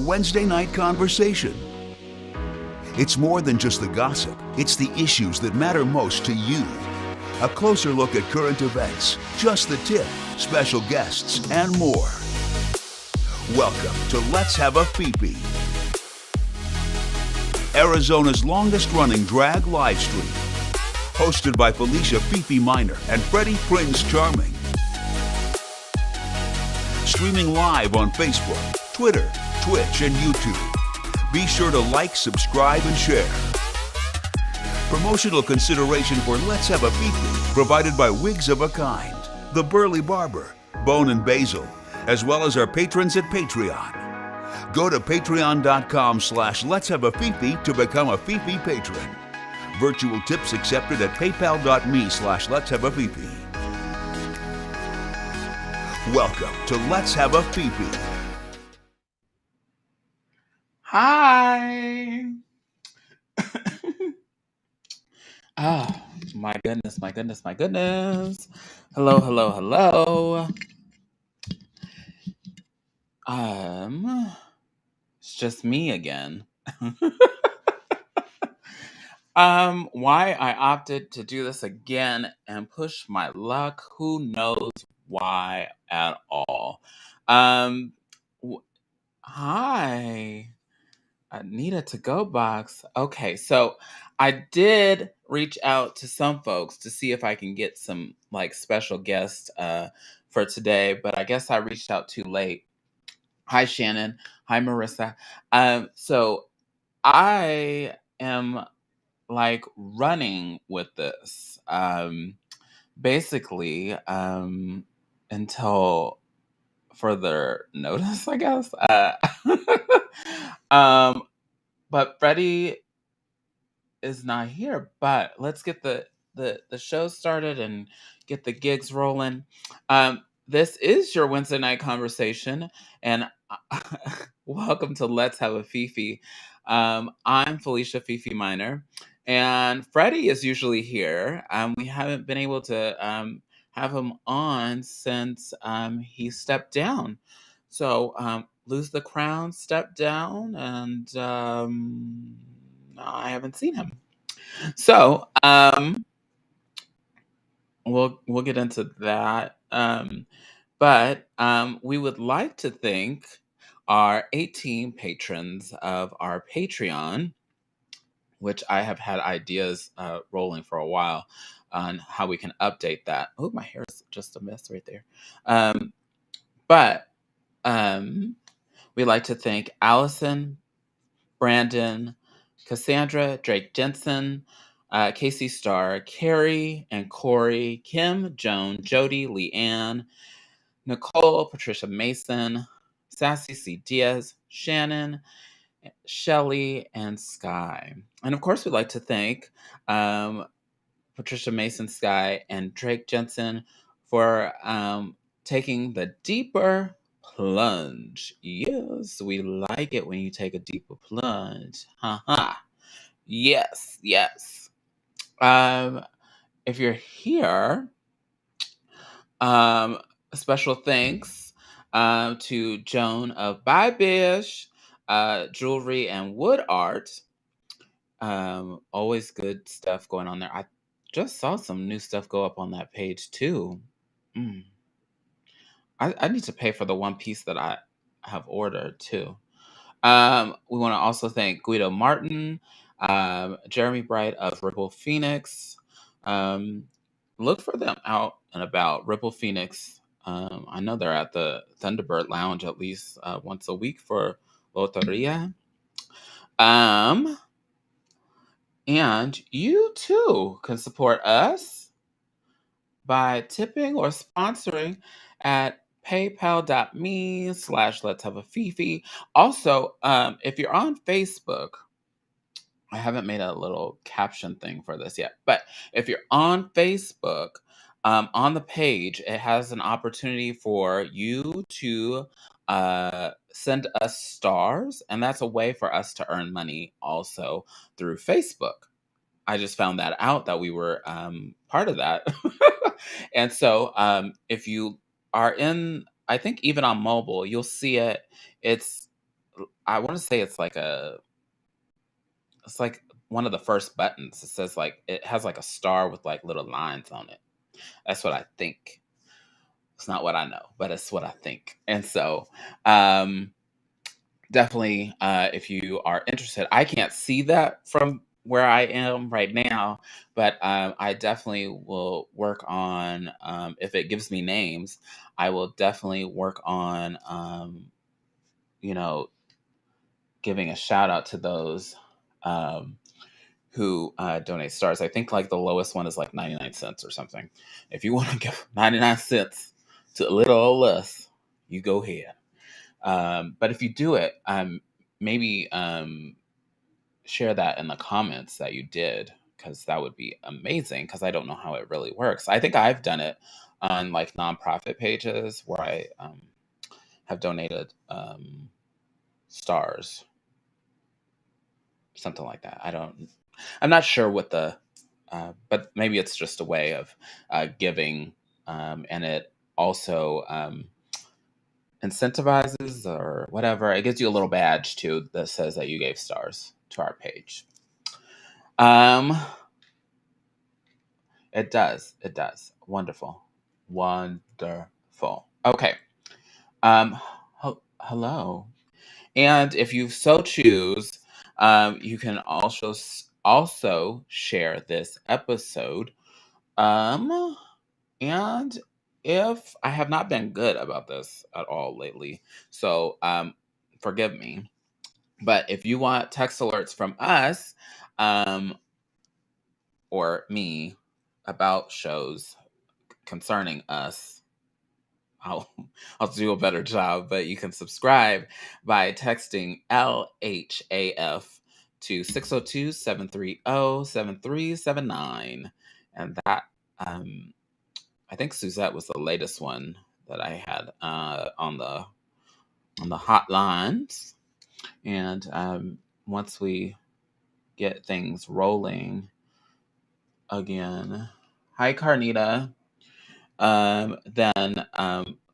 Wednesday night conversation. It's more than just the gossip, it's the issues that matter most to you. A closer look at current events, just the tip, special guests, and more. Welcome to Let's Have a Fefe, Arizona's longest running drag live stream. Hosted by Felicia Fefe Minor and Freddy Prinze Charming. Streaming live on Facebook, Twitter, Twitch, and YouTube. Be sure to like, subscribe, and share. Promotional consideration for Let's Have a Fefe provided by Wigs of a Kind, The Burly Barber, Bone and Basil, as well as our patrons at Patreon. Go to patreon.com/Let's Have a Fefe to become a Fefe patron. Virtual tips accepted at paypal.me/Let's Have a Fefe. Welcome to Let's Have a Fefe. Hi. Oh, my goodness, my goodness, my goodness. Hello, hello, hello. It's just me again. Why I opted to do this again and push my luck, who knows why at all. Hi. I need a to-go box. Okay, so I did reach out to some folks to see if I can get some like special guests for today, but I guess I reached out too late. Hi Shannon. Hi Marissa. So I am like running with this. Basically, until further notice, I guess. Um, but Freddie is not here. But let's get the show started and get the gigs rolling. This is your Wednesday night conversation, and welcome to Let's Have a Fefe. I'm Felicia Fefe Minor, and Freddie is usually here. We haven't been able to have him on since he stepped down. So lose the crown, step down, and I haven't seen him. So we'll get into that. But we would like to thank our 18 patrons of our Patreon, which I have had ideas rolling for a while on how we can update that. Oh, my hair is just a mess right there. But we'd like to thank Allison, Brandon, Cassandra, Drake Jensen, Casey Starr, Carrie and Corey, Kim, Joan, Jody, Leanne, Nicole, Patricia Mason, Sassy C. Diaz, Shannon, Shelly, and Sky. And of course, we'd like to thank Patricia Mason, Sky, and Drake Jensen for taking the deeper plunge. Yes, we like it when you take a deeper plunge. Haha. Yes, yes. If you're here, special thanks to Joan of Buy Bish, Jewelry and Wood Art. Always good stuff going on there. I just saw some new stuff go up on that page too. Mm. I need to pay for the one piece that I have ordered too. We want to also thank Guido Martin, Jeremy Bright of Ripple Phoenix. Look for them out and about. Ripple Phoenix. I know they're at the Thunderbird Lounge at least once a week for Loteria. And you too can support us by tipping or sponsoring at paypal.me/Let's Have a Fefe. Also, if you're on Facebook, I haven't made a little caption thing for this yet, but if you're on Facebook, on the page, it has an opportunity for you to send us stars, and that's a way for us to earn money also through Facebook. I just found that out that we were part of that. And so if you are in, I think even on mobile, you'll see it. It's I want to say it's like one of the first buttons. It says like it has like a star with like little lines on it. That's what I think. It's not what I know, but it's what I think. And so, um, definitely, if you are interested, I can't see that from where I am right now, but I definitely will work on, if it gives me names, I will definitely work on, you know, giving a shout out to those um, who donate stars. I think like the lowest one is like 99 cents or something. If you want to give 99 cents to a little old us, you go ahead. But if you do it, maybe share that in the comments that you did, because that would be amazing. Because I don't know how it really works. I think I've done it on like nonprofit pages where I have donated stars, something like that. I'm not sure what but maybe it's just a way of giving, and it also incentivizes or whatever. It gives you a little badge too that says that you gave stars to our page. Um, it does. It does. Wonderful. Wonderful. Okay. Um, hello. And if you so choose, you can also share this episode. Um, and if I have not been good about this at all lately, so forgive me. But if you want text alerts from us, um, or me about shows concerning us, I'll I'll do a better job. But you can subscribe by texting LHAF to 602-730-7379. And that I think Suzette was the latest one that I had on the hotlines. And once we get things rolling again, hi Carnita. Then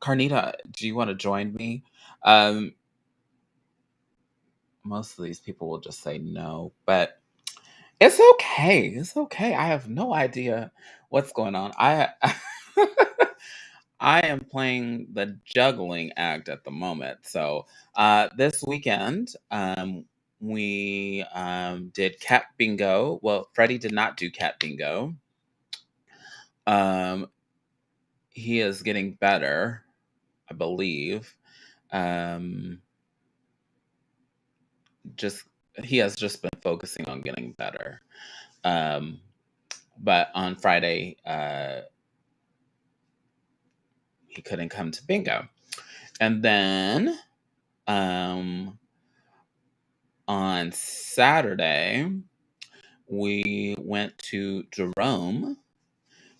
Carnita, do you want to join me? Um, Most of these people will just say no, but it's okay. It's okay. I have no idea what's going on. I am playing the juggling act at the moment. So this weekend, we did cat bingo. Well, Freddie did not do cat bingo. Um, he is getting better, I believe. Um, just he has just been focusing on getting better. Um, but on Friday, he couldn't come to bingo, and then um, on Saturday we went to Jerome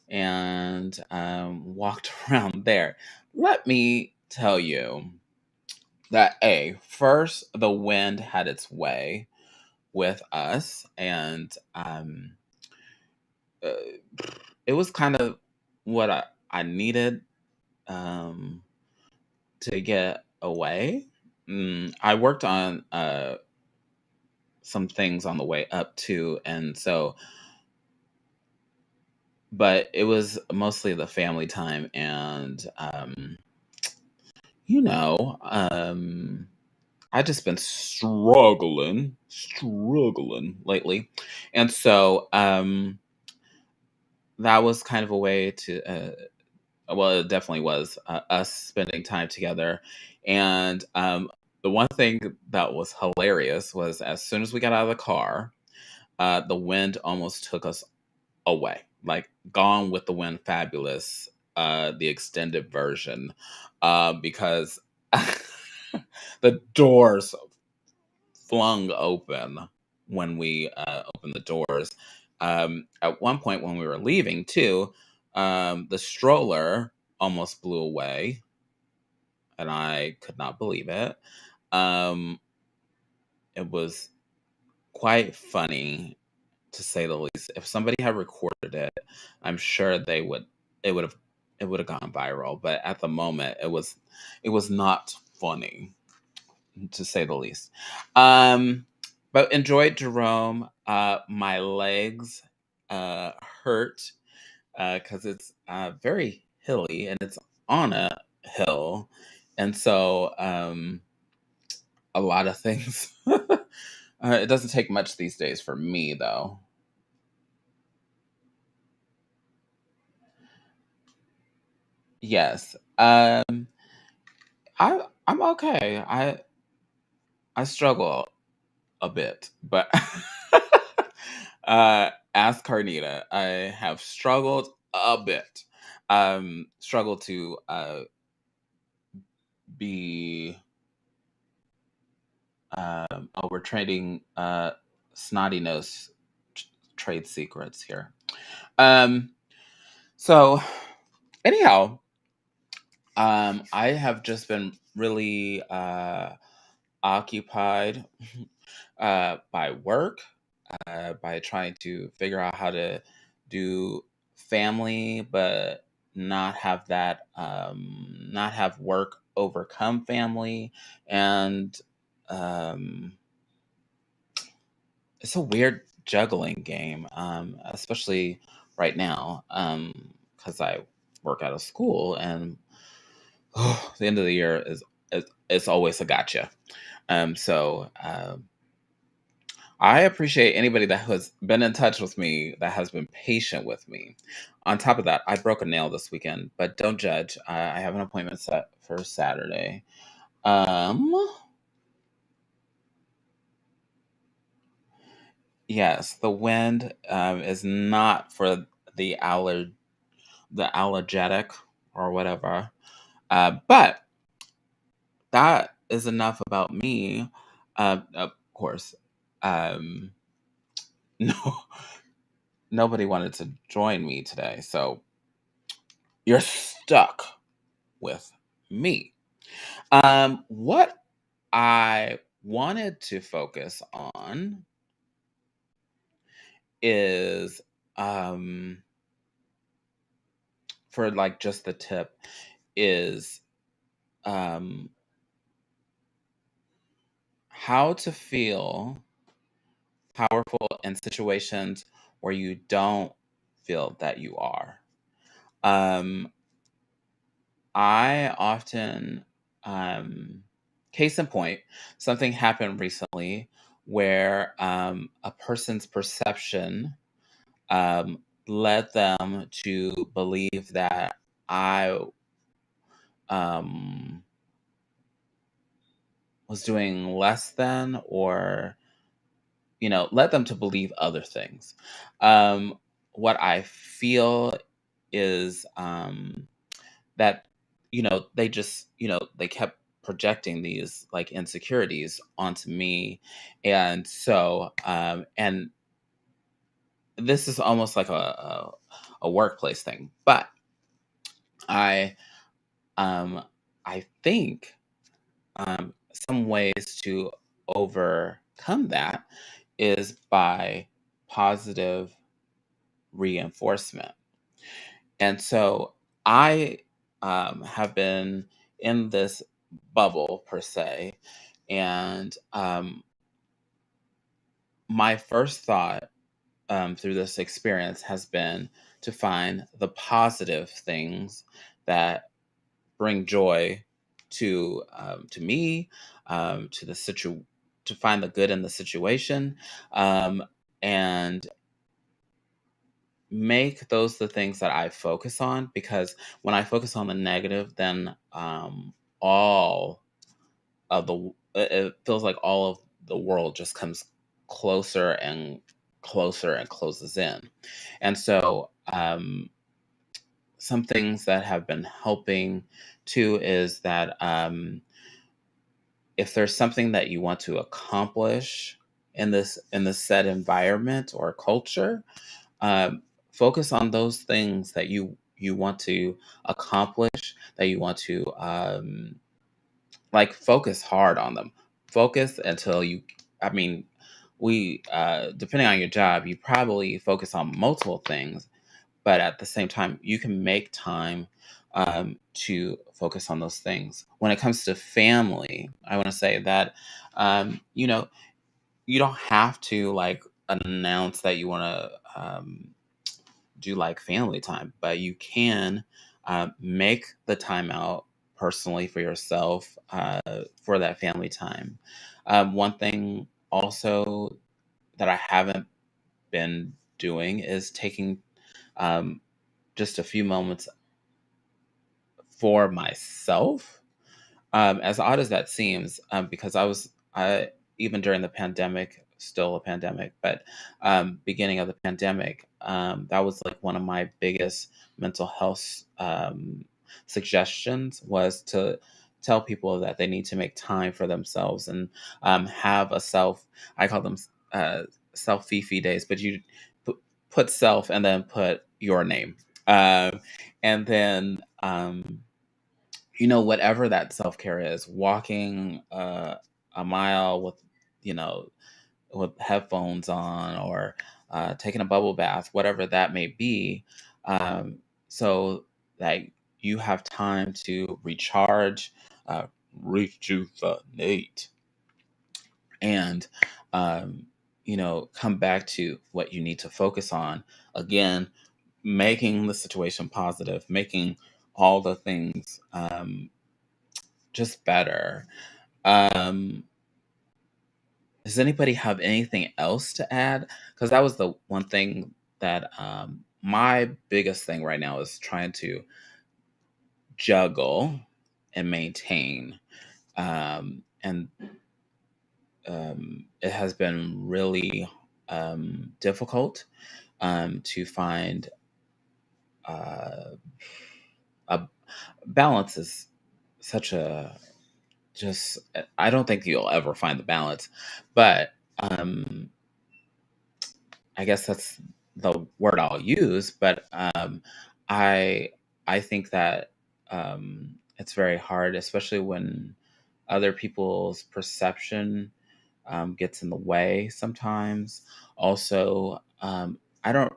and walked around there. Let me tell you that first the wind had its way with us, and uh, it was kind of what I needed um, to get away. I worked on some things on the way up too, and so, but it was mostly the family time, and you know, I just been struggling lately, and so that was kind of a way to well, it definitely was us spending time together. And the one thing that was hilarious was as soon as we got out of the car, the wind almost took us away. Like Gone with the Wind, fabulous, the extended version, because the doors flung open when we opened the doors. At one point when we were leaving too, the stroller almost blew away, and I could not believe it. Um, it was quite funny, to say the least. If somebody had recorded it, I'm sure they would. It would have. It would have gone viral. But at the moment, it was not funny. to say the least. Um, but enjoyed Jerome. My legs hurt because it's very hilly and it's on a hill, and so a lot of things. It doesn't take much these days for me, though. Yes, I'm okay. I struggle a bit, but ask Carnita. I have struggled a bit. Struggle to be. Oh, we're trading snotty nose trade secrets here. Um, so anyhow, I have just been really occupied by work, by trying to figure out how to do family, but not have that, not have work overcome family. And um, it's a weird juggling game, especially right now, because I work out of school and the end of the year is it's always a gotcha. So I appreciate anybody that has been in touch with me, that has been patient with me. On top of that, I broke a nail this weekend, but don't judge. I have an appointment set for Saturday. Um, yes, the wind is not for the allergetic or whatever. But that is enough about me. Of course, um, no, nobody wanted to join me today, so you're stuck with me. What I wanted to focus on is for like just the tip is um, how to feel powerful in situations where you don't feel that you are. Um, I often, case in point, something happened recently where a person's perception led them to believe that I um, was doing less than, or led them to believe other things. Um, what I feel is that they just they kept projecting these like insecurities onto me, and so and this is almost like a workplace thing, but I um I think some ways to overcome that is by positive reinforcement. And so I have been in this bubble per se, and my first thought through this experience has been to find the positive things that bring joy to me, to the to find the good in the situation, um, and make those the things that I focus on, because when I focus on the negative, then all of it feels like all of the world just comes closer and closer and closes in. And so some things that have been helping too is that if there's something that you want to accomplish in this set environment or culture, um, focus on those things that you want to accomplish, that you want to like focus hard on them. Focus until you I mean we depending on your job, you probably focus on multiple things, but at the same time you can make time to focus on those things. When it comes to family, I want to say that, you know, you don't have to like announce that you want to do like family time, but you can make the time out personally for yourself for that family time. One thing also that I haven't been doing is taking um, just a few moments for myself. As odd as that seems, because I even during the pandemic, still a pandemic, but beginning of the pandemic, that was like one of my biggest mental health suggestions was to tell people that they need to make time for themselves and have a self. I call them uh, self Fefe days, but you put, put self and then put your name, um, and then. Whatever that self care is, walking a mile with, you know, with headphones on, or taking a bubble bath, whatever that may be, um, so that you have time to recharge, uh, rejuvenate, and um, come back to what you need to focus on. Again, making the situation positive, making all the things just better. Um, does anybody have anything else to add? Because that was the one thing that my biggest thing right now is trying to juggle and maintain. And it has been really difficult to find uh, a balance. Is such a just, I don't think you'll ever find the balance, but I guess that's the word I'll use. But I I think that it's very hard, especially when other people's perception gets in the way sometimes. Also, I don't,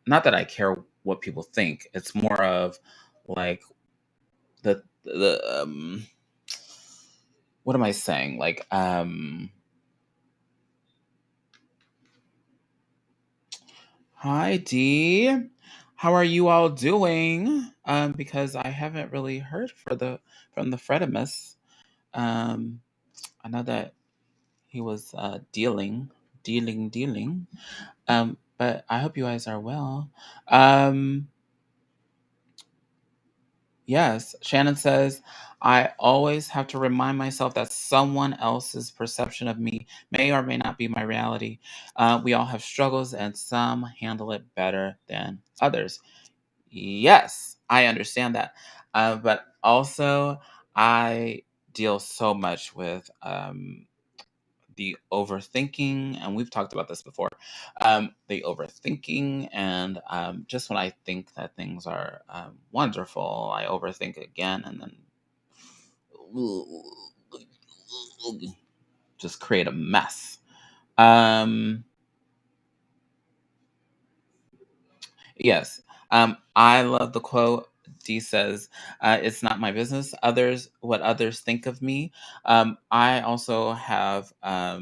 not that I care what people think. It's more of like the what am I saying? Like hi Dee. How are you all doing? Because I haven't really heard from the Fredimus. Um, I know that he was dealing. But I hope you guys are well. Um, yes, Shannon says, I always have to remind myself that someone else's perception of me may or may not be my reality. We all have struggles, and some handle it better than others. Yes, I understand that. But also, I deal so much with the overthinking, and we've talked about this before. The overthinking, and just when I think that things are wonderful, I overthink again, and then just create a mess. Um, yes, I love the quote. Dee says, "It's not my business. What others think of me." I also have a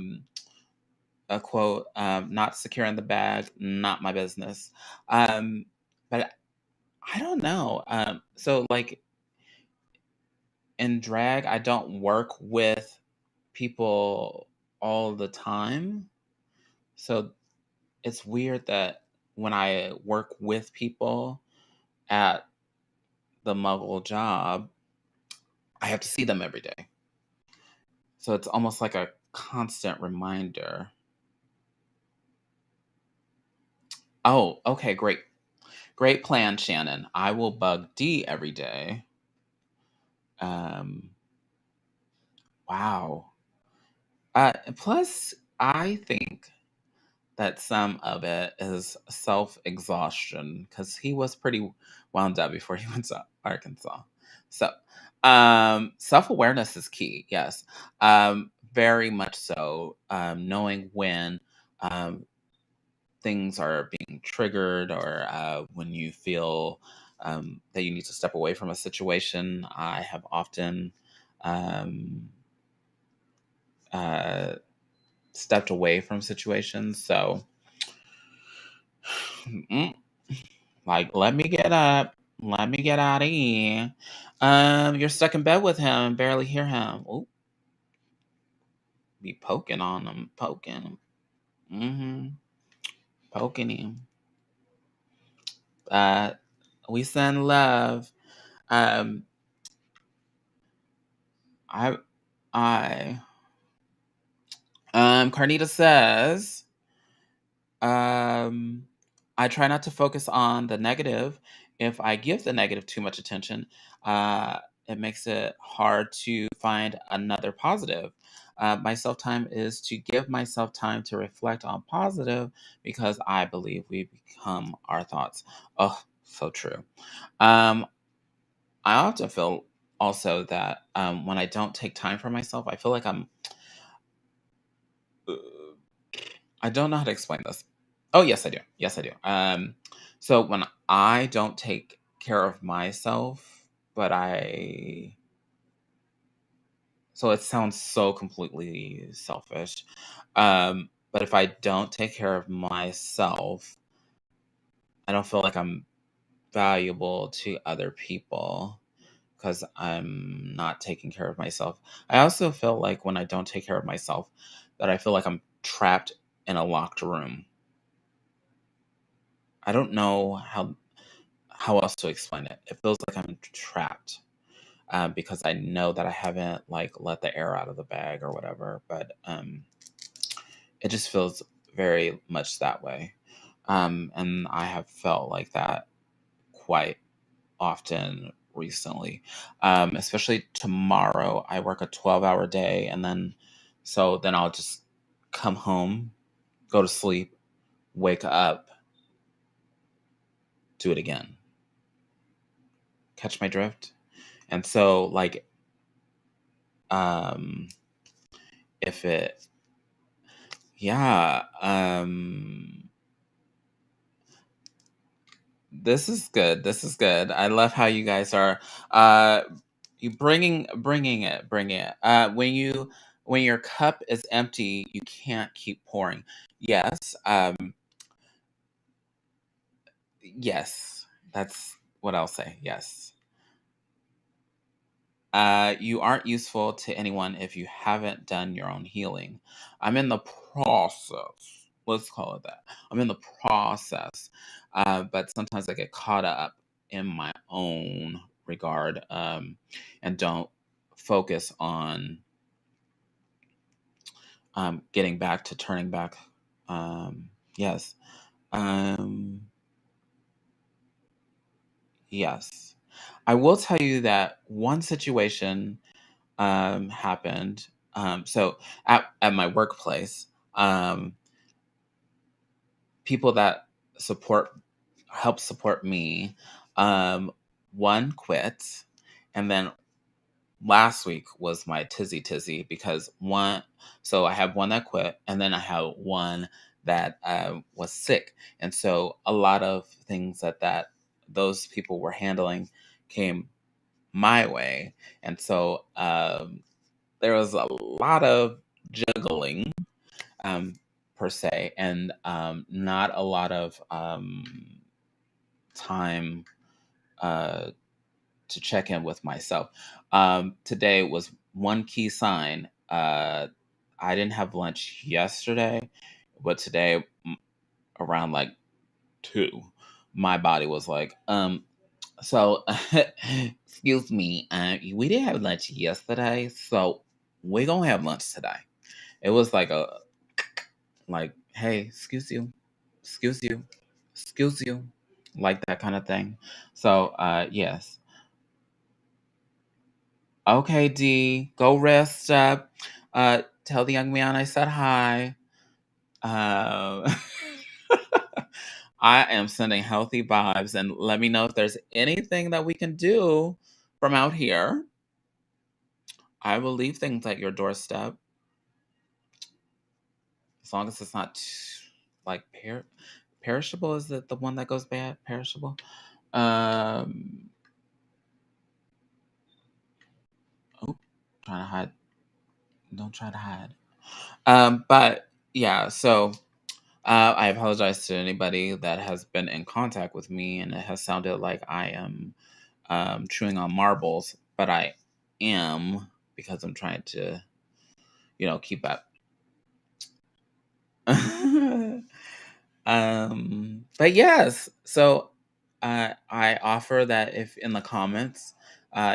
quote, not secure in the bag, not my business. Um, but I don't know. So like in drag, I don't work with people all the time. So it's weird that when I work with people at the muggle job, I have to see them every day. So it's almost like a constant reminder. Oh, okay, great. Great plan, Shannon. I will bug D every day. Um, wow. Plus, I think that some of it is self exhaustion because he was pretty wound up before he went to Arkansas. So, self awareness is key. Yes, very much so. Knowing when um, things are being triggered, or when you feel that you need to step away from a situation. I have often um, uh, stepped away from situations. So, mm, like, let me get up. Let me get out of here. You're stuck in bed with him, barely hear him. Ooh, be poking on him, poking him. Poking him. Uh, we send love. Um, I, I, Carnita says, Um, I try not to focus on the negative. If I give the negative too much attention, uh, it makes it hard to find another positive. My self time is to give myself time to reflect on positive because I believe we become our thoughts. Oh, so true. Um, I often feel also that when I don't take time for myself, I feel like uh, I don't know how to explain this. Oh, yes, I do. Yes, I do. So when I don't take care of myself, but so it sounds so completely selfish. But if I don't take care of myself, I don't feel like I'm valuable to other people because I'm not taking care of myself. I also feel like when I don't take care of myself, that I feel like I'm trapped in a locked room. I don't know how else to explain it. It feels like I'm trapped because I know that I haven't like let the air out of the bag or whatever, but it just feels very much that way. And I have felt like that quite often recently, especially tomorrow. I work a 12-hour day, and then I'll just come home, go to sleep, wake up, do it again. Catch my drift? And so, like, um, if it, yeah, this is good. This is good. I love how you guys are, uh, you bringing it. When your cup is empty, you can't keep pouring. Yes, yes, that's what I'll say. Yes. You aren't useful to anyone if you haven't done your own healing. I'm in the process. Let's call it that. I'm in the process. But sometimes I get caught up in my own regard and don't focus on getting back to turning back. Yes. Um, yes. I will tell you that one situation happened. So at my workplace, um, people that support help support me, um, one quit, and then last week was my tizzy because one. So I have one that quit, and then I have one that was sick, and so a lot of things that those people were handling came my way, and so there was a lot of juggling, um, per se, and not a lot of time uh, to check in with myself. Today was one key sign. I didn't have lunch yesterday, but today, around like 2, my body was like, so, excuse me, we didn't have lunch yesterday, so we're gonna have lunch today. It was like like, hey, excuse you, excuse you, like that kind of thing. So, yes. Okay, D, go rest up. Tell the young man I said hi. Uh, I am sending healthy vibes, and let me know if there's anything that we can do from out here. I will leave things at your doorstep as long as it's not like perishable. Is it the one that goes bad? Perishable. Um, oh, trying to hide. Don't try to hide. But yeah, so I apologize to anybody that has been in contact with me and it has sounded like I am chewing on marbles, but I am because I'm trying to, keep up. But yes, so I offer that if in the comments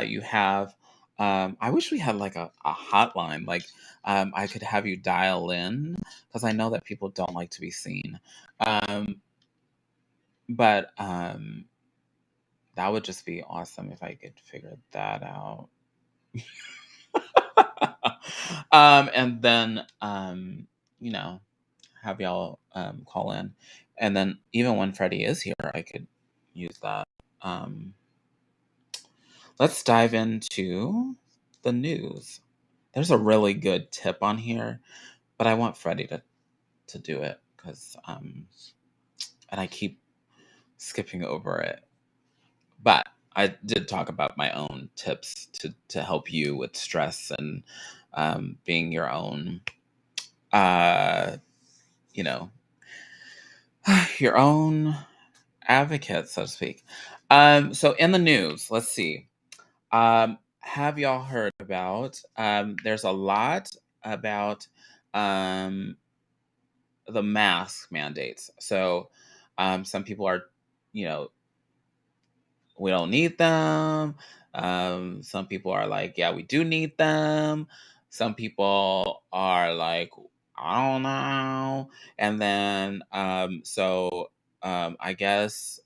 you have, I wish we had like a hotline, like I could have you dial in because I know that people don't like to be seen. Um, but that would just be awesome if I could figure that out. And then, you know, have y'all call in. And then even when Freddie is here, I could use that. Um, let's dive into the news. There's a really good tip on here, but I want Freddie to do it because and I keep skipping over it. But I did talk about my own tips to help you with stress and being your own, uh, you know, your own advocate, so to speak. So in the news, let's see. Have y'all heard about? There's a lot about um, the mask mandates. So some people are, you know, we don't need them. Some people are like, yeah, we do need them. Some people are like, I don't know. And then, I guess,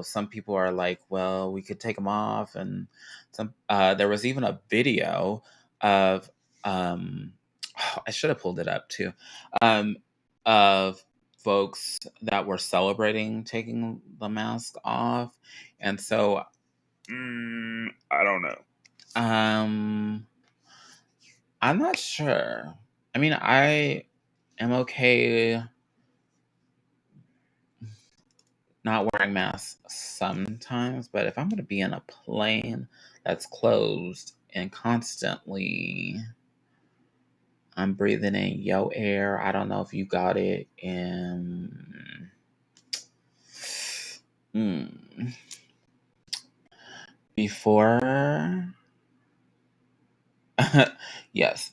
some people are like, well, we could take them off. And there was even a video of, um, I should have pulled it up too, um, of folks that were celebrating taking the mask off. And so, I don't know. Um, I'm not sure. I mean, I am okay not wearing masks sometimes, but if I'm going to be in a plane that's closed and constantly I'm breathing in your air, I don't know if you got it in. Mm, before, yes,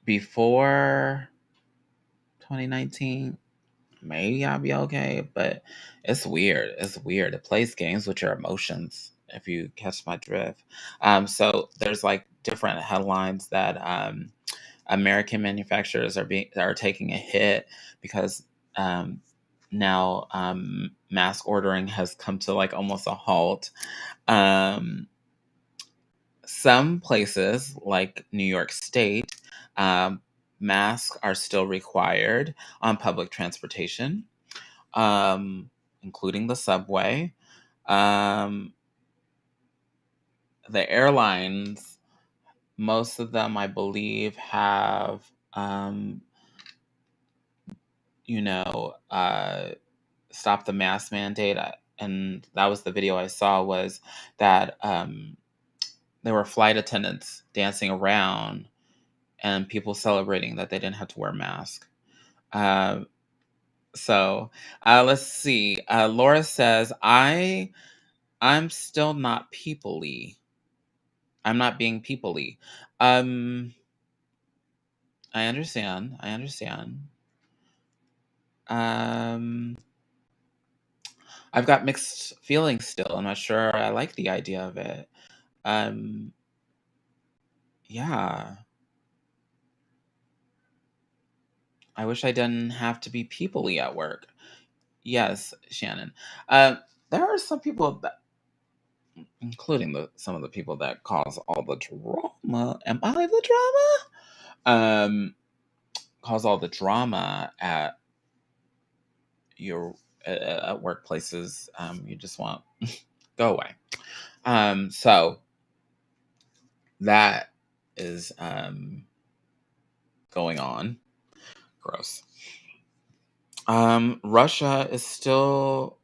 before 2019, maybe I'll be okay, but it's weird. It's weird. It plays games with your emotions, if you catch my drift. So there's like different headlines that American manufacturers are taking a hit because um, now mask ordering has come to like almost a halt. Um, some places like New York State, um, masks are still required on public transportation, including the subway. Um, the airlines, most of them, I believe, have, um, you know, uh, stopped the mask mandate. And that was the video I saw was that there were flight attendants dancing around and people celebrating that they didn't have to wear masks. Uh, so let's see. Laura says, I'm still not peoply. I'm not being peoply. Um, I understand. I understand. Um, I've got mixed feelings still. I'm not sure I like the idea of it. Um, yeah. I wish I didn't have to be peoply at work. Yes, Shannon. There are some people that, including some of the people that cause all the drama. Am I the drama? Cause all the drama at your at workplaces. You just want go away. So that is going on. Gross. Russia is still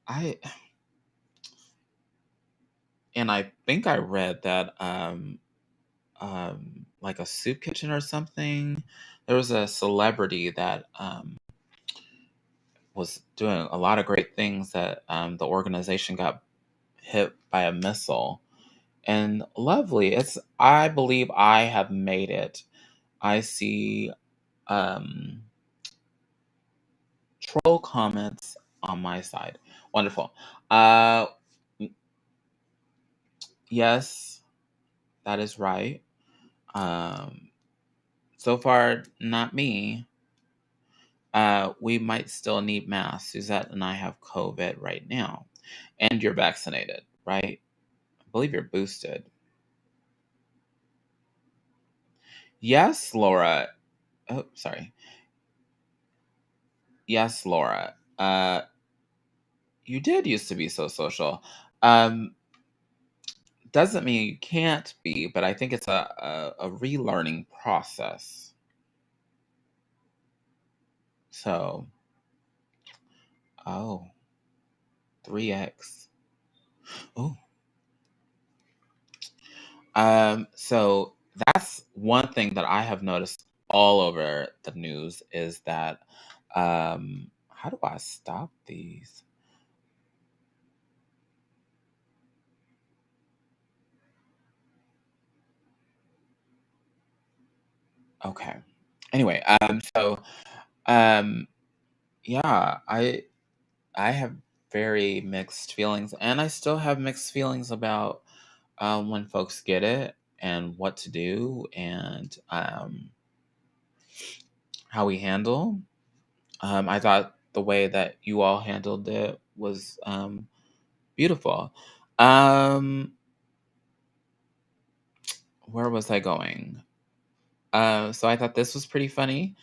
I and I think I read that like a soup kitchen or something. There was a celebrity that was doing a lot of great things that the organization got hit by a missile. And lovely. It's I believe I have made it. I see um troll comments on my side. Wonderful. Uh yes, that is right. Um so far not me. We might still need masks. Suzette and I have COVID right now. And you're vaccinated, right? I believe you're boosted. Yes, Laura. Oh, sorry. Yes, Laura. You did used to be so social. Um, doesn't mean you can't be, but I think it's a relearning process. So, oh, 3x. Oh, so that's one thing that I have noticed all over the news is that, how do I stop these? Okay. Anyway, um, yeah, I have very mixed feelings, and I still have mixed feelings about when folks get it and what to do and how we handle. I thought the way that you all handled it was beautiful. Um, where was I going? So I thought this was pretty funny.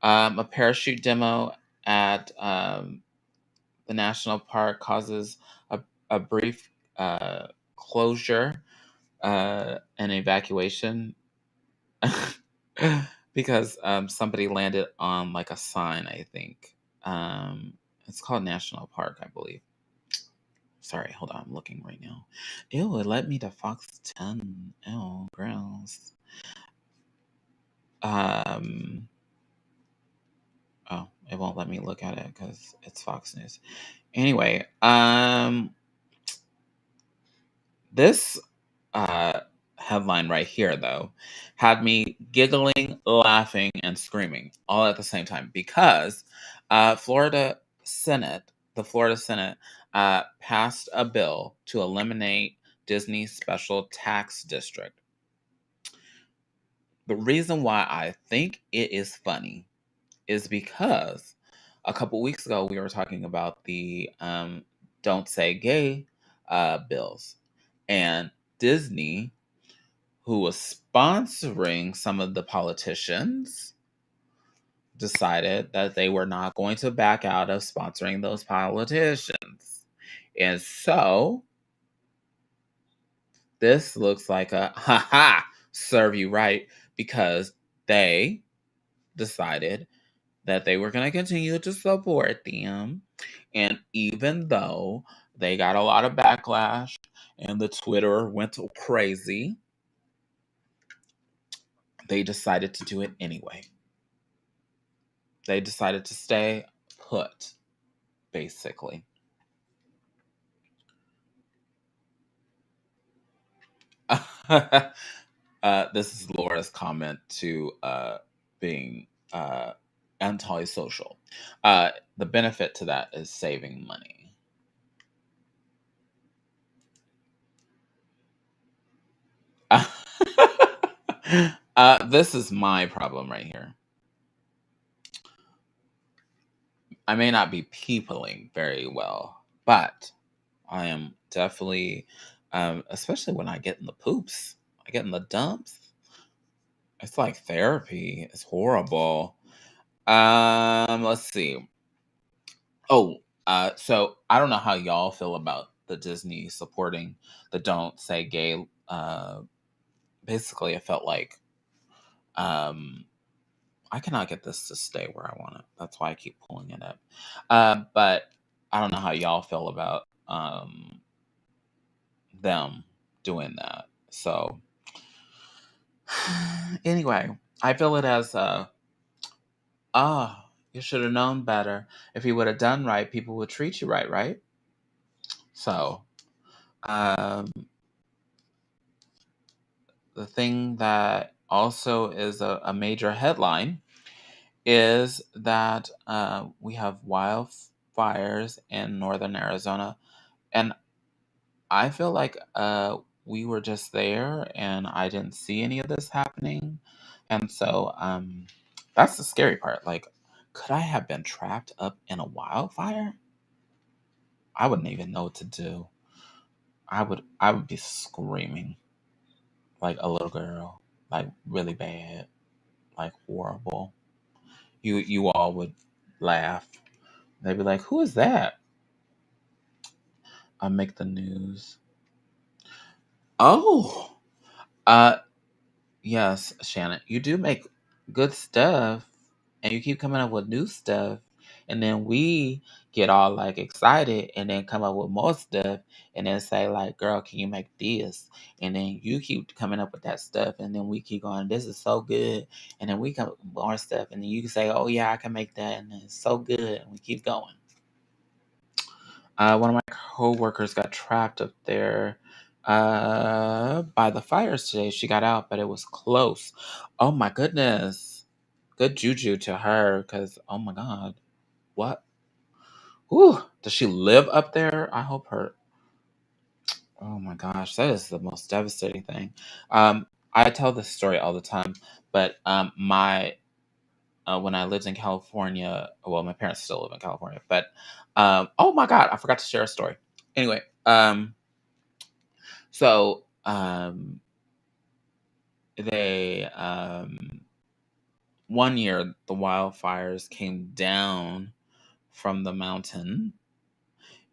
A parachute demo at the national park causes a brief closure and evacuation because somebody landed on like a sign, I think. It's called National Park, I believe. Sorry, hold on, I'm looking right now. Ew, it led me to Fox 10. Ew, gross. Um, oh, it won't let me look at it because it's Fox News. Anyway, this uh, headline right here, though, had me giggling, laughing, and screaming all at the same time because Florida Senate, the Florida Senate, passed a bill to eliminate Disney's special tax district. The reason why I think it is funny is because a couple weeks ago we were talking about the "Don't Say Gay" bills, and Disney, who was sponsoring some of the politicians, decided that they were not going to back out of sponsoring those politicians. And so this looks like a ha ha serve you right because they decided that they were going to continue to support them. And even though they got a lot of backlash and the Twitter went crazy, they decided to do it anyway. They decided to stay put, basically. This is Laura's comment to being antisocial. The benefit to that is saving money. This is my problem right here. I may not be peopling very well, but I am definitely, especially when I get in the poops, I get in the dumps. It's like therapy. It's horrible. Let's see. Oh, so I don't know how y'all feel about the Disney supporting the "Don't Say Gay." Basically, it felt like um, I cannot get this to stay where I want it. That's why I keep pulling it up. But I don't know how y'all feel about them doing that. So anyway, I feel it as you should have known better. If you would have done right, people would treat you right, right? So um, the thing that also is a major headline is that we have wildfires in northern Arizona, and I feel like we were just there and I didn't see any of this happening. And so that's the scary part. Like, could I have been trapped up in a wildfire? I wouldn't even know what to do. I would be screaming like a little girl, like really bad, like horrible. You all would laugh. They'd be like, "Who is that?" I make the news. Oh, uh, yes, Shannon, you do make good stuff, and you keep coming up with new stuff, and then we get all like excited, and then come up with more stuff, and then say like, "Girl, can you make this?" And then you keep coming up with that stuff, and then we keep going, "This is so good," and then we come up with more stuff, and then you can say, "Oh yeah, I can make that," and it's so good, and we keep going. One of my coworkers got trapped up there by the fires today. She got out, but it was close. Oh my goodness. Good juju to her, because, oh my God. What? Whew. Does she live up there? I hope her. Oh my gosh. That is the most devastating thing. I tell this story all the time, but when I lived in California, well, my parents still live in California, but oh my God, I forgot to share a story. Anyway, so they one year the wildfires came down from the mountain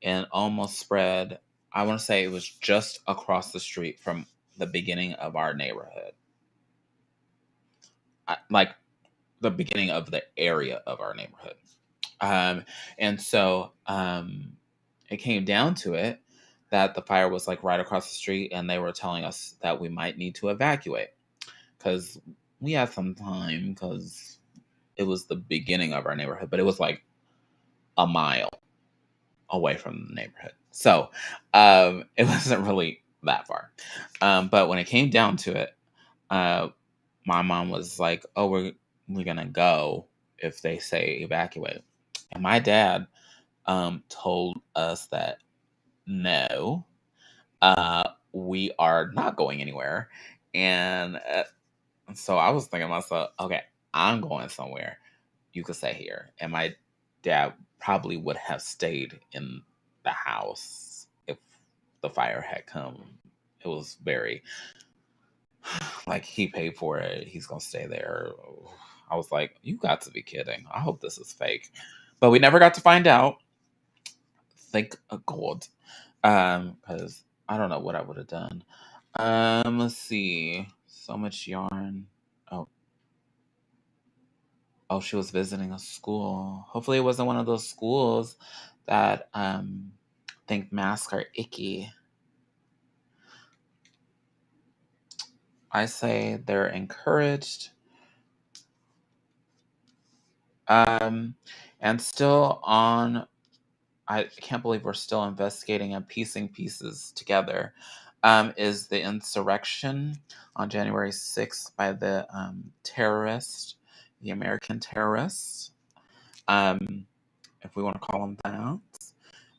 and almost spread. I want to say it was just across the street from the beginning of our neighborhood, like the beginning of the area of our neighborhood. Um, and so it came down to it that the fire was like right across the street, and they were telling us that we might need to evacuate because we had some time because it was the beginning of our neighborhood, but it was like a mile away from the neighborhood. So it wasn't really that far. But when it came down to it, uh, my mom was like, "Oh, we're gonna go if they say evacuate," and my dad told us that no, we are not going anywhere. And so I was thinking to myself, okay, I'm going somewhere. You could stay here. And my dad probably would have stayed in the house if the fire had come. It was very, like, he paid for it. He's going to stay there. I was like, you got to be kidding. I hope this is fake. But we never got to find out. Thank God. Because I don't know what I would have done. Let's see. So much yarn. Oh, oh, she was visiting a school. Hopefully, it wasn't one of those schools that think masks are icky. I say they're encouraged. Um, and still on, I can't believe we're still investigating and piecing pieces together. Is the insurrection on January 6th by the terrorists, the American terrorists, if we want to call them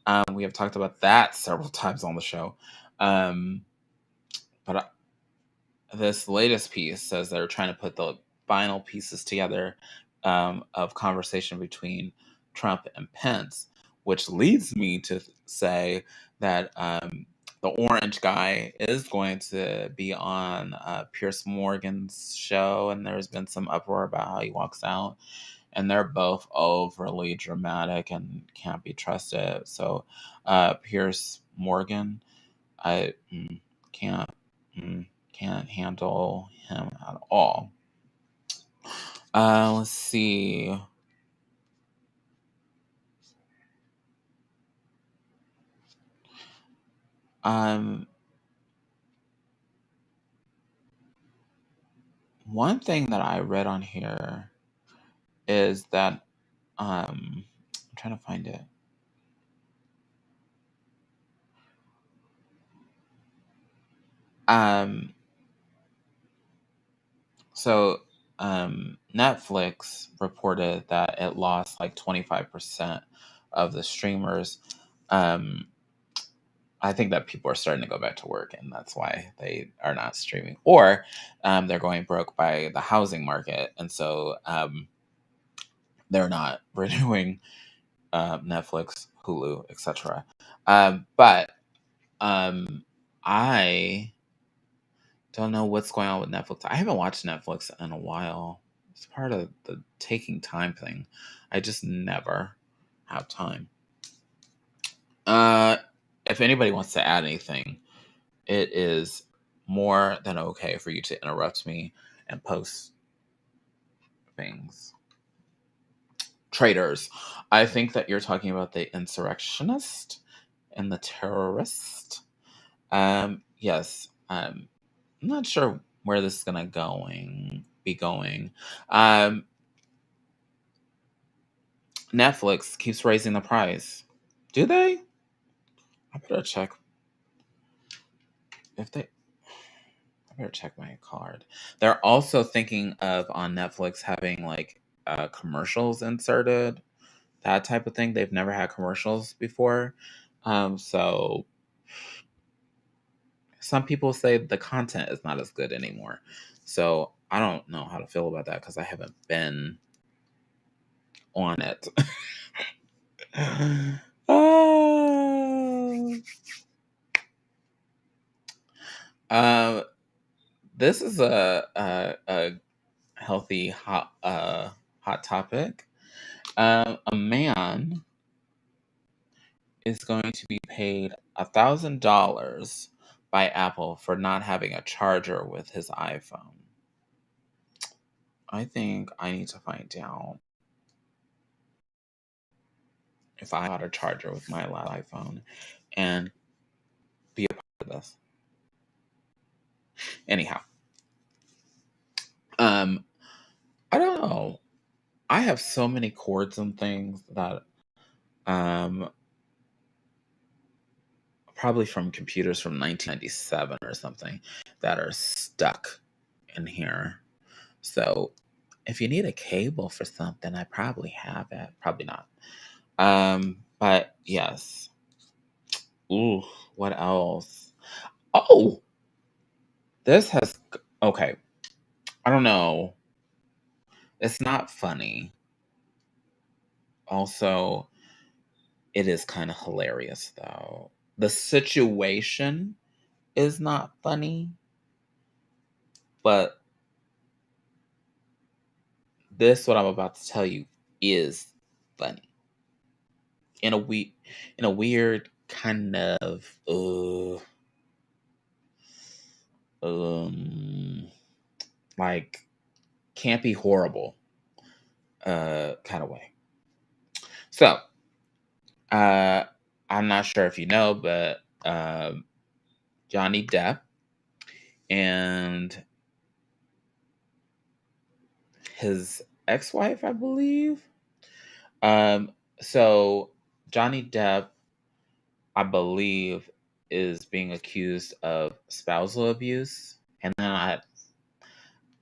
that. We have talked about that several times on the show. But this latest piece says they're trying to put the final pieces together of conversation between Trump and Pence, which leads me to say that the orange guy is going to be on Pierce Morgan's show, and there's been some uproar about how he walks out. And they're both overly dramatic and can't be trusted. So, Pierce Morgan, I can't can't handle him at all. Let's see. Um, one thing that I read on here is that I'm trying to find it. Um, so Netflix reported that it lost like 25% of the streamers. Um, I think that people are starting to go back to work, and that's why they are not streaming, or they're going broke by the housing market, and so they're not renewing Netflix, Hulu, etc. But I don't know what's going on with Netflix. I haven't watched Netflix in a while. It's part of the taking time thing. I just never have time. Uh, if anybody wants to add anything, it is more than okay for you to interrupt me and post things. Traitors. I think that you're talking about the insurrectionist and the terrorist. Yes. I'm not sure where this is gonna be going. Um, Netflix keeps raising the price. Do they? I better check if they. I better check my card. They're also thinking of on Netflix having like commercials inserted, that type of thing. They've never had commercials before, so some people say the content is not as good anymore. So I don't know how to feel about that because I haven't been on it. Oh. Uh, this is a healthy hot topic. A man is going to be paid $1,000 by Apple for not having a charger with his iPhone. I think I need to find out if I got a charger with my iPhone and be a part of this. Anyhow, um, I don't know. I have so many cords and things that um probably from computers from 1997 or something that are stuck in here. So if you need a cable for something, I probably have it. Probably not. But yes. Ooh, what else? Oh, this has okay. I don't know. It's not funny. Also, it is kind of hilarious though. The situation is not funny, but this what I'm about to tell you is funny in a weird kind of um like campy horrible kind of way. So uh I'm not sure if you know, but Johnny Depp and his ex-wife, I believe. Um, so Johnny Depp, I believe, is being accused of spousal abuse, and then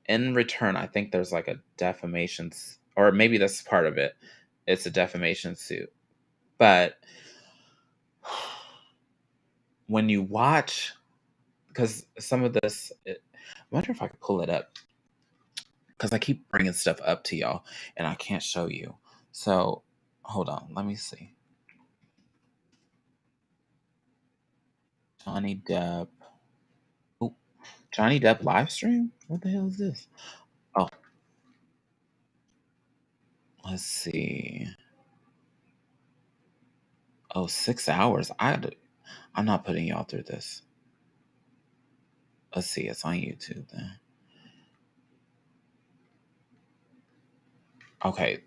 in return, I think there's like a defamation, or maybe that's part of it. It's a defamation suit, but when you watch, because some of this, I wonder if I could pull it up because I keep bringing stuff up to y'all and I can't show you. So hold on, let me see. Johnny Depp. Oh, Johnny Depp live stream? What the hell is this? Oh, let's see. Oh, 6 hours. I'm not putting y'all through this. Let's see. It's on YouTube then. Okay.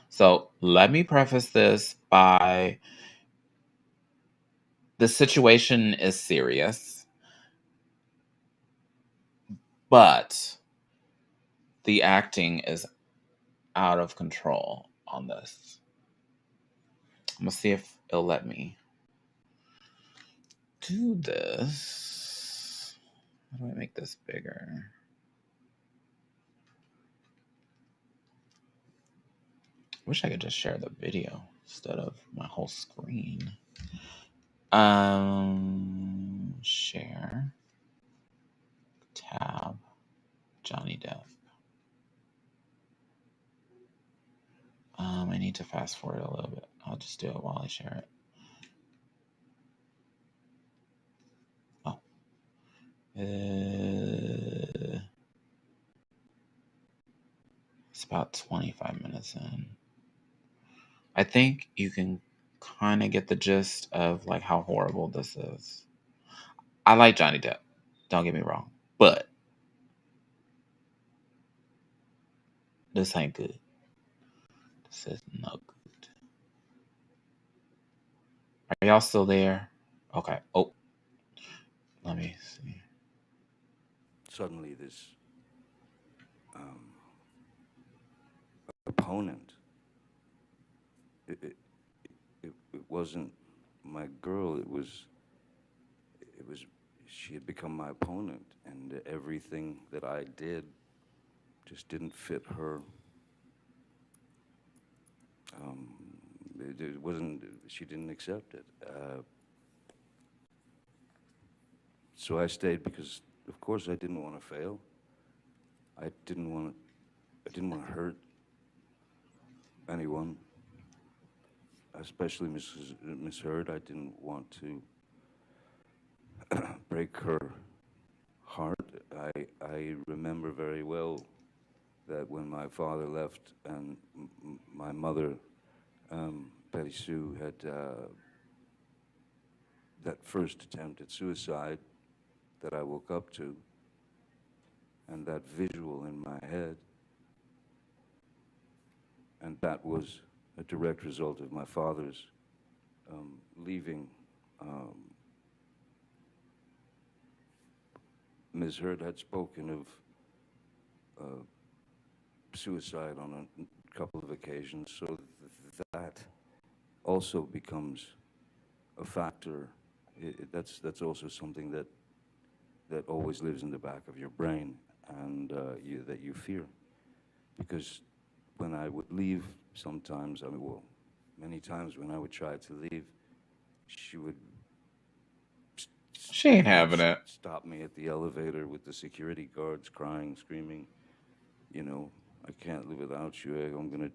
So let me preface this by the situation is serious, but the acting is out of control on this. I'm gonna see if it'll let me do this. How do I make this bigger? Wish I could just share the video instead of my whole screen. Share, tab, Johnny Depp. I need to fast forward a little bit. I'll just do it while I share it. Oh. It's about 25 minutes in. I think you can kind of get the gist of like how horrible this is. I like Johnny Depp. Don't get me wrong. But this ain't good. This is not good. Are y'all still there? Okay. Oh, let me see. Suddenly this opponent, it wasn't my girl, it was, she had become my opponent, and everything that I did just didn't fit her. It wasn't, she didn't accept it. So I stayed because, of course, I didn't want to fail. I didn't want to hurt anyone, especially Miss Heard. I didn't want to break her heart. I remember very well that when my father left and my mother, Felicia, had that first attempt at suicide that I woke up to, and that visual in my head, and that was a direct result of my father's leaving. Ms. Heard had spoken of suicide on a couple of occasions, so that also becomes a factor. That's also something that always lives in the back of your brain, and that you fear. Because when I would leave, sometimes, many times when I would try to leave, she would She ain't having it. stop me at the elevator with the security guards, crying, screaming, I can't live without you. I'm gonna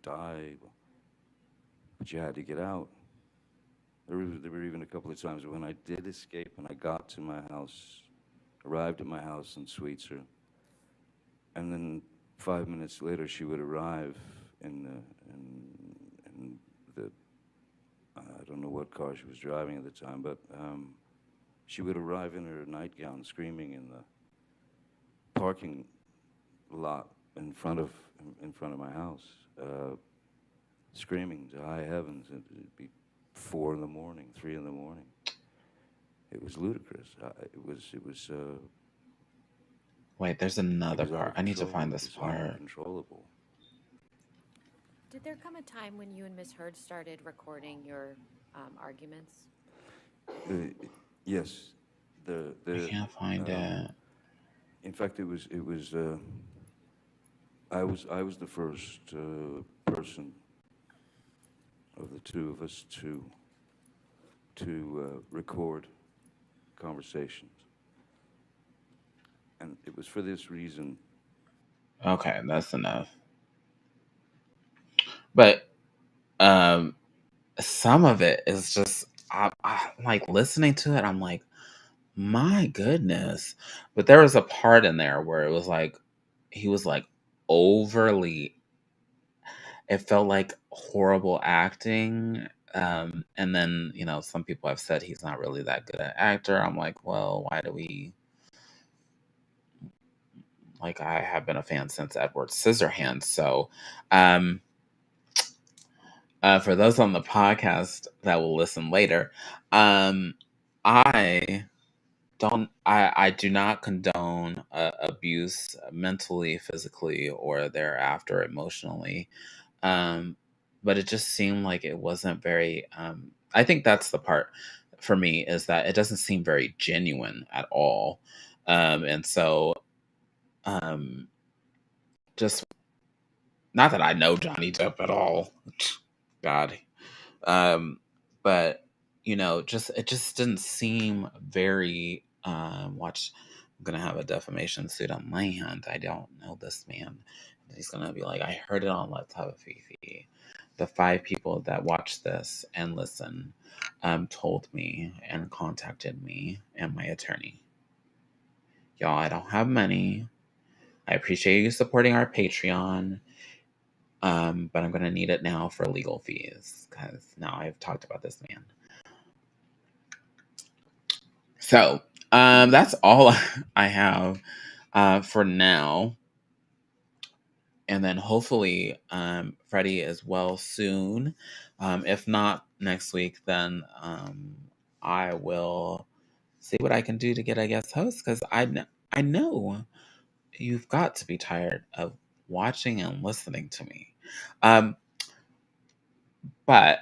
die. But you had to get out. There were even a couple of times when I did escape and I got to my house, arrived at my house in Sweetser, and then 5 minutes later she would arrive in the I don't know what car she was driving at the time, but she would arrive in her nightgown, screaming in the parking lot in front of my house, screaming to high heavens. It'd be 4 in the morning, 3 in the morning. It was ludicrous. It was. Wait, there's another It was out part. of I need to control. find It this was part. uncontrollable. Did there come a time when you and Miss Heard started recording your arguments? Yes, I can't find it. in fact, it was. I was the first person of the two of us to record conversations, and it was for this reason. Okay, that's enough. But some of it is just I like listening to it. I'm like, my goodness. But there was a part in there where it was like he was like overly. It felt like horrible acting. And then some people have said he's not really that good an actor. I'm like, well, why do we? Like, I have been a fan since Edward Scissorhands, so For those on the podcast that will listen later, I I do not condone abuse mentally, physically, or thereafter emotionally. Um, but it just seemed like it wasn't very. I think that's the part for me, is that it doesn't seem very genuine at all. And so, um, just not that I know Johnny Depp at all. God, um, but just it just didn't seem very. Watch, I'm gonna have a defamation suit on my hand. I don't know this man. He's gonna be like, I heard it on Let's Have a Fifi. The 5 people that watched this and listen told me and contacted me and my attorney. Y'all, I don't have money. I appreciate you supporting our Patreon. But I'm going to need it now for legal fees because now I've talked about this man. So that's all I have for now. And then hopefully Freddy is well soon. If not next week, then I will see what I can do to get a guest host, because I know you've got to be tired of watching and listening to me. But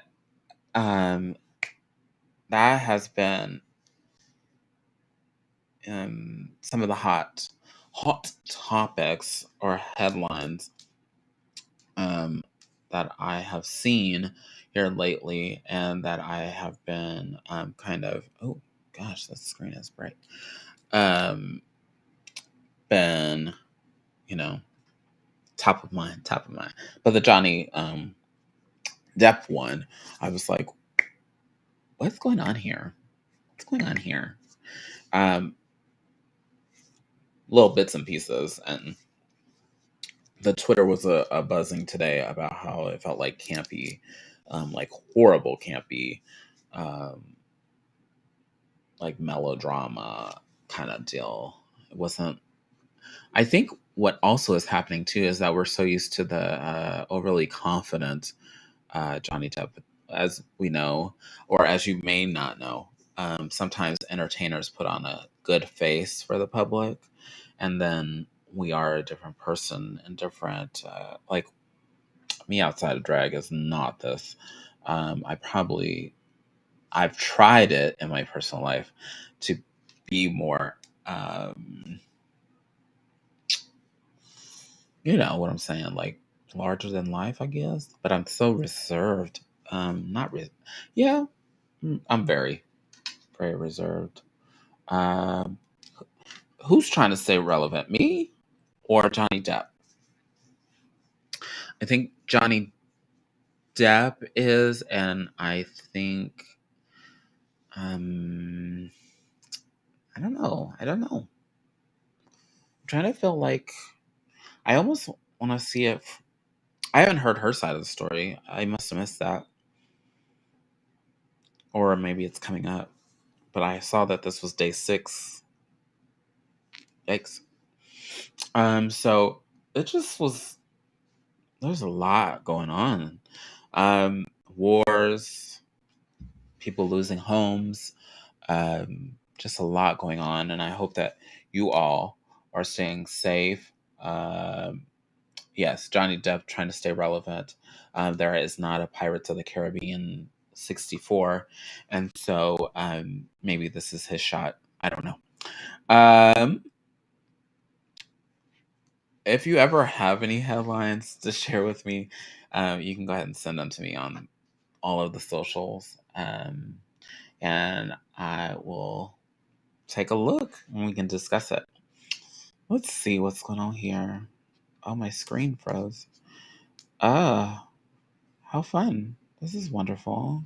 that has been some of the hot topics or headlines that I have seen here lately, and that I have been kind of, oh gosh, the screen is bright. Been, top of mind. But the Johnny Depp one, I was like, what's going on here? Little bits and pieces, and the Twitter was a buzzing today about how it felt like campy, like horrible campy, like melodrama kind of deal. It wasn't. I think what also is happening too is that we're so used to the overly confident Johnny Depp, as we know, or as you may not know. Sometimes entertainers put on a good face for the public, and then we are a different person and different. Like me outside of drag is not this. I've tried it in my personal life to be more, you know what I'm saying, like larger than life, I guess. But I'm so reserved. Not re- Yeah, I'm very, very reserved. Um, who's trying to stay relevant, me or Johnny Depp? I think Johnny Depp is, and I think, um, I don't know. I'm trying to feel like I almost want to see it. I haven't heard her side of the story. I must have missed that, or maybe it's coming up. But I saw that this was day 6. Yikes. So it just was. There's a lot going on. Wars, people losing homes, just a lot going on, and I hope that you all are staying safe. Yes, Johnny Depp trying to stay relevant. There is not a Pirates of the Caribbean 64, and so maybe this is his shot. I don't know. If you ever have any headlines to share with me, you can go ahead and send them to me on all of the socials, and I will take a look and we can discuss it. Let's see what's going on here. Oh, my screen froze. How fun. This is wonderful.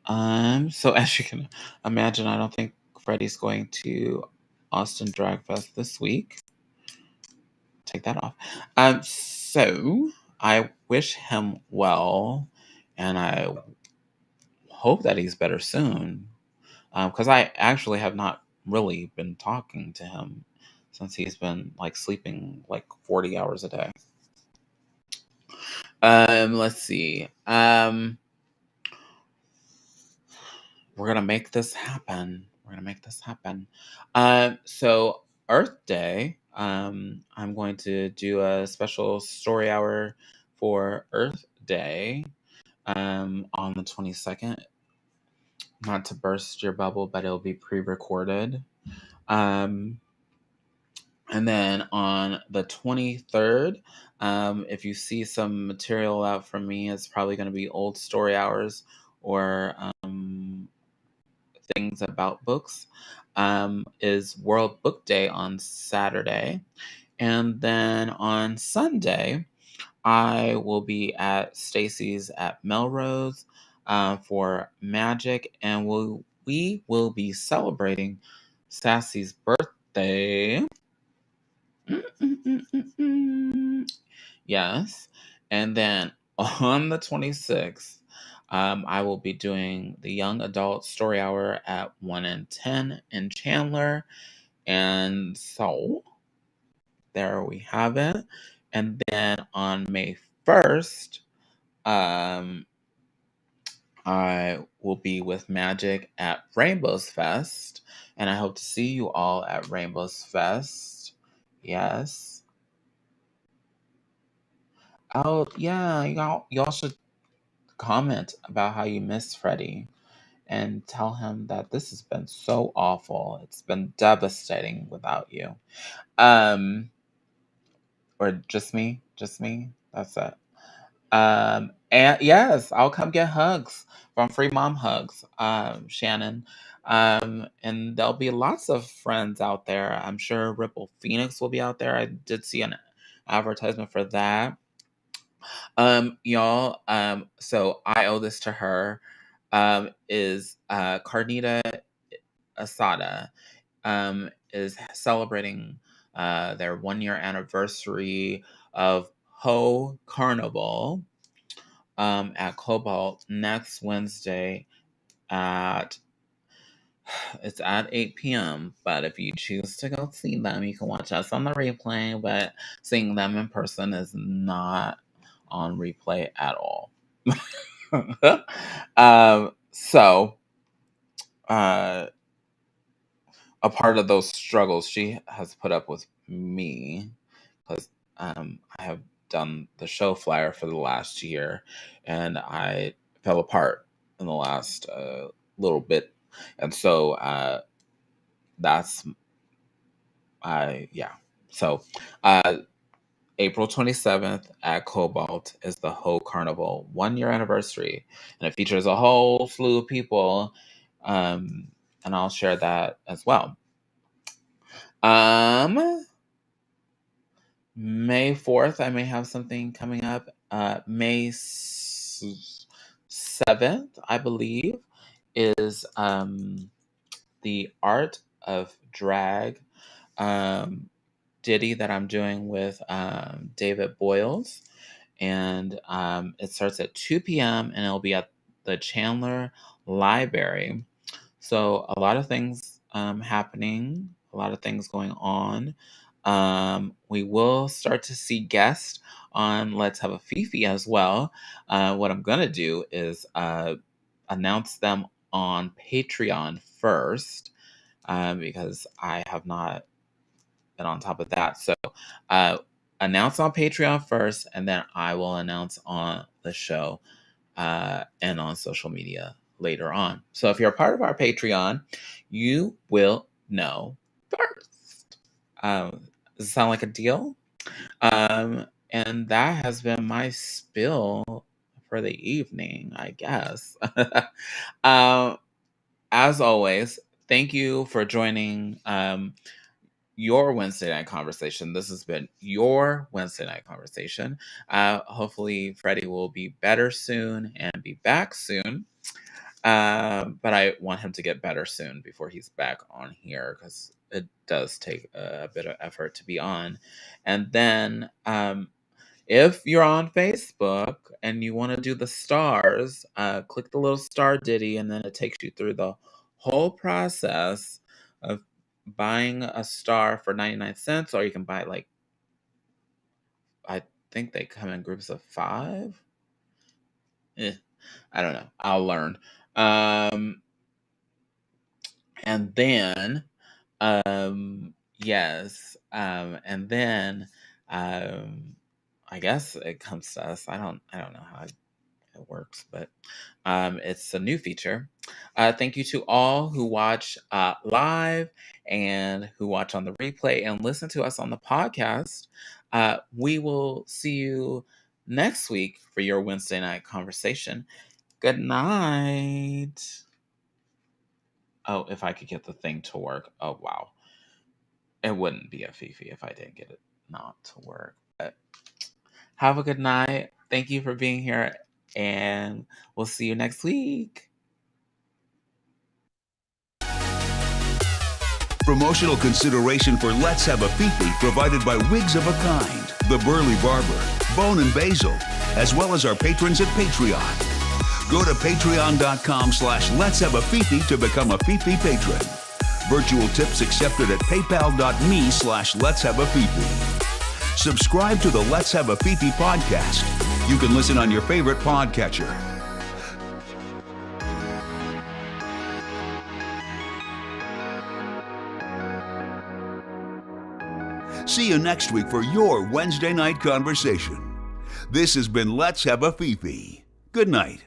So as you can imagine, I don't think Freddy's going to Austin Drag Fest this week. Take that off. So I wish him well, and I hope that he's better soon. Because I actually have not really been talking to him since he's been like sleeping like 40 hours a day. Let's see. We're gonna make this happen. We're gonna make this happen. So Earth Day. I'm going to do a special story hour for Earth Day. On the 22nd. Not to burst your bubble, but it'll be pre-recorded. Um, and then on the 23rd, if you see some material out from me, it's probably going to be old story hours or things about books. Is World Book Day on Saturday. And then on Sunday, I will be at Stacy's at Melrose for Magic, and we will be celebrating Sassy's birthday. Yes. And then on the 26th, I will be doing the Young Adult Story Hour at 1 and 10 in Chandler. And so there we have it. And then on May 1st, I will be with Magic at Rainbows Fest. And I hope to see you all at Rainbows Fest. Yes. Oh, yeah, y'all should comment about how you miss Freddy and tell him that this has been so awful. It's been devastating without you. Or just me? Just me? That's it. And yes, I'll come get hugs from Free Mom Hugs, Shannon. And there'll be lots of friends out there. I'm sure Ripple Phoenix will be out there. I did see an advertisement for that. Y'all, so I owe this to her. Is Carnita Asada is celebrating their 1 year anniversary of Ho Carnival at Cobalt next Wednesday at it's at 8 p.m. But if you choose to go see them, you can watch us on the replay. But seeing them in person is not on replay at all. So a part of those struggles she has put up with me because I have done the show flyer for the last year and I fell apart in the last little bit. And so that's, yeah. So April 27th at Cobalt is the Ho Carnival 1 year anniversary. And it features a whole slew of people. And I'll share that as well. May 4th, I may have something coming up. May 7th, I believe, is the Art of Drag ditty that I'm doing with David Boyles. And it starts at 2 p.m. and it'll be at the Chandler Library. So a lot of things happening, a lot of things going on. We will start to see guests on Let's Have a Fefe as well. What I'm going to do is announce them on Patreon first because I have not been on top of that. So announce on Patreon first, and then I will announce on the show and on social media later on. So if you're a part of our Patreon, you will know first. Does it sound like a deal? And that has been my spill for the evening, I guess. As always, thank you for joining your Wednesday night conversation. This has been your Wednesday night conversation. Hopefully, Freddy will be better soon and be back soon. But I want him to get better soon before he's back on here because it does take a bit of effort to be on. And then if you're on Facebook and you want to do the stars, click the little star ditty and then it takes you through the whole process of buying a star for 99 cents, or you can buy like think they come in groups of 5. I don't know. I'll learn. And then, yes, and then, I guess it comes to us. I don't know how it works, but it's a new feature. Thank you to all who watch live and who watch on the replay and listen to us on the podcast. We will see you next week for your Wednesday night conversation. Good night. Oh, if I could get the thing to work. Oh, wow. It wouldn't be a Fefe if I didn't get it not to work. But have a good night. Thank you for being here, and we'll see you next week. Promotional consideration for Let's Have a Fefe provided by Wigs of a Kind, The Burly Barber, Bone and Basil, as well as our patrons at Patreon. Go to patreon.com/Let's Have a Fefe to become a Fefe patron. Virtual tips accepted at paypal.me/Let's Have a Fefe. Subscribe to the Let's Have a Fefe podcast. You can listen on your favorite podcatcher. See you next week for your Wednesday night conversation. This has been Let's Have a Fefe. Good night.